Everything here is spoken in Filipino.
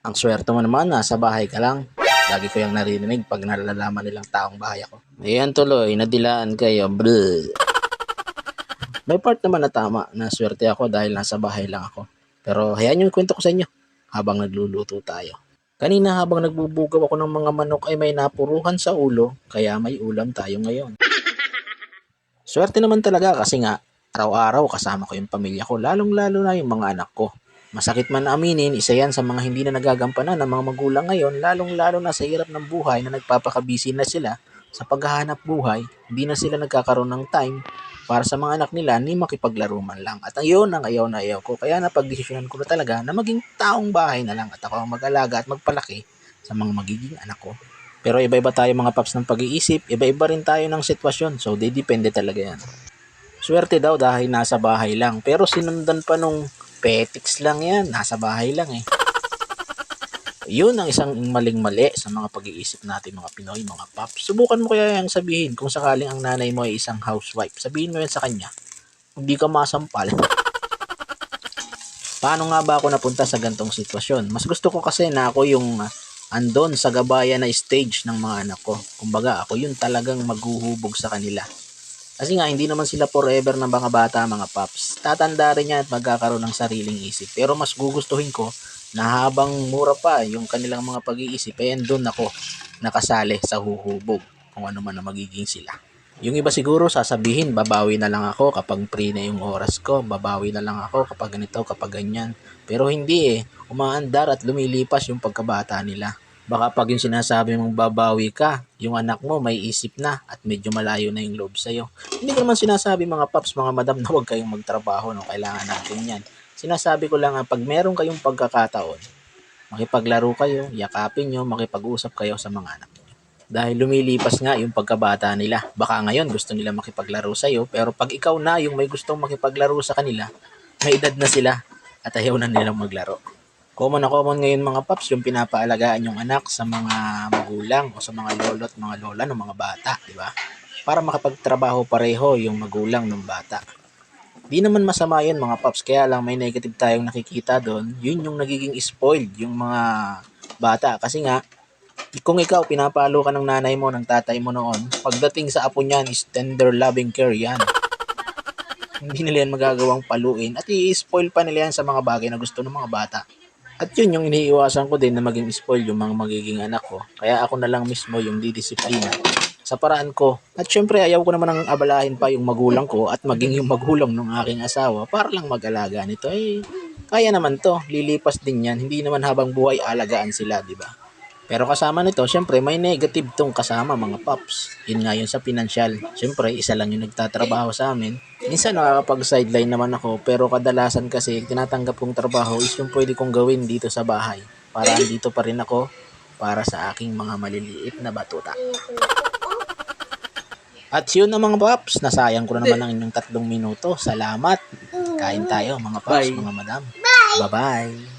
Ang swerte mo naman, nasa bahay ka lang. Lagi ko yung naririnig pag nalalaman nilang taong bahay ako. Ayan tuloy, nadilaan kayo. Bleh. May part naman na tama na swerte ako dahil nasa bahay lang ako. Pero hayaan yung kwento ko sa inyo habang nagluluto tayo. Kanina habang nagbubugaw ako ng mga manok ay may napuruhan sa ulo kaya may ulam tayo ngayon. Swerte naman talaga kasi nga araw-araw kasama ko yung pamilya ko lalong-lalo na yung mga anak ko. Masakit man aminin, isa yan sa mga hindi na nagagampanan ng mga magulang ngayon lalong-lalo na sa hirap ng buhay na nagpapakabisi na sila sa paghahanap buhay, hindi na sila nagkakaroon ng time para sa mga anak nila ni makipaglaro man lang. At ayun ang ayaw na ayaw ko. Kaya napagdesisyonan ko na talaga na maging taong bahay na lang at ako ang mag-alaga at magpalaki sa mga magiging anak ko. Pero iba-iba tayo mga paps ng pag-iisip, iba-iba rin tayo ng sitwasyon. So, depende talaga yan. Swerte daw dahil nasa bahay lang. Pero sinundan pa nung petics lang yan. Nasa bahay lang eh. Yun ang isang maling-mali sa mga pag-iisip natin mga Pinoy, mga paps. Subukan mo kaya yung sabihin kung sakaling ang nanay mo ay isang housewife. Sabihin mo yan sa kanya. Hindi ka masampal. Paano nga ba ako napunta sa gantong sitwasyon? Mas gusto ko kasi na ako yung andon sa gabayan na stage ng mga anak ko. Kumbaga ako yun talagang maghuhubog sa kanila. Kasi nga hindi naman sila forever ng mga bata mga paps. Tatanda rin yan at magkakaroon ng sariling isip. Pero mas gugustuhin ko na habang mura pa yung kanilang mga pag-iisip, eh doon ako nakasali sa huhubog kung ano man ang magiging sila. Yung iba siguro sasabihin, babawi na lang ako kapag free na yung oras ko, babawi na lang ako kapag ganito, kapag ganyan. Pero hindi umaandar at lumilipas yung pagkabata nila. Baka pag yung sinasabi mong babawi ka, yung anak mo may isip na at medyo malayo na yung loob sa'yo. Hindi ko naman sinasabi mga paps, mga madam na huwag kayong magtrabaho, no? Kailangan natin yan. Sinasabi ko lang pag meron kayong pagkakataon, makipaglaro kayo, yakapin nyo, makipag-usap kayo sa mga anak nyo. Dahil lumilipas nga yung pagkabata nila. Baka ngayon gusto nila makipaglaro sa'yo, pero pag ikaw na yung may gustong makipaglaro sa kanila, may edad na sila at ayaw na nilang maglaro. Common na common ngayon mga paps yung pinapaalagaan yung anak sa mga magulang o sa mga lolo at mga lola ng mga bata, di ba? Para makapagtrabaho pareho yung magulang ng bata. Di naman masama yun mga paps, kaya lang may negative tayong nakikita doon, yun yung nagiging spoiled yung mga bata. Kasi nga, kung ikaw pinapalo ka ng nanay mo, ng tatay mo noon, pagdating sa apo niyan is tender loving care yan. Hindi nila yan magagawang paluin at i-spoil pa nila yan sa mga bagay na gusto ng mga bata. At yun yung iniiwasan ko din na maging spoil yung mga magiging anak ko. Kaya ako na lang mismo yung didisiplina sa paraan ko. At syempre ayaw ko naman ang abalahin pa yung magulang ko at maging yung magulang ng aking asawa para lang mag-alaga nito. Kaya naman to, lilipas din yan. Hindi naman habang buhay alagaan sila, di ba? Pero kasama nito, syempre may negative tong kasama mga paps. Yun nga yun sa pinansyal. Syempre, isa lang yung nagtatrabaho sa amin. Minsan nakakapag-sideline naman ako, pero kadalasan kasi tinatanggap kong trabaho is yung pwede kong gawin dito sa bahay. Para andito pa rin ako para sa aking mga maliliit na batuta. At yun na mga paps, nasayang ko na naman ang inyong 3 minuto. Salamat. Kain tayo mga paps, mga madam. Bye-bye.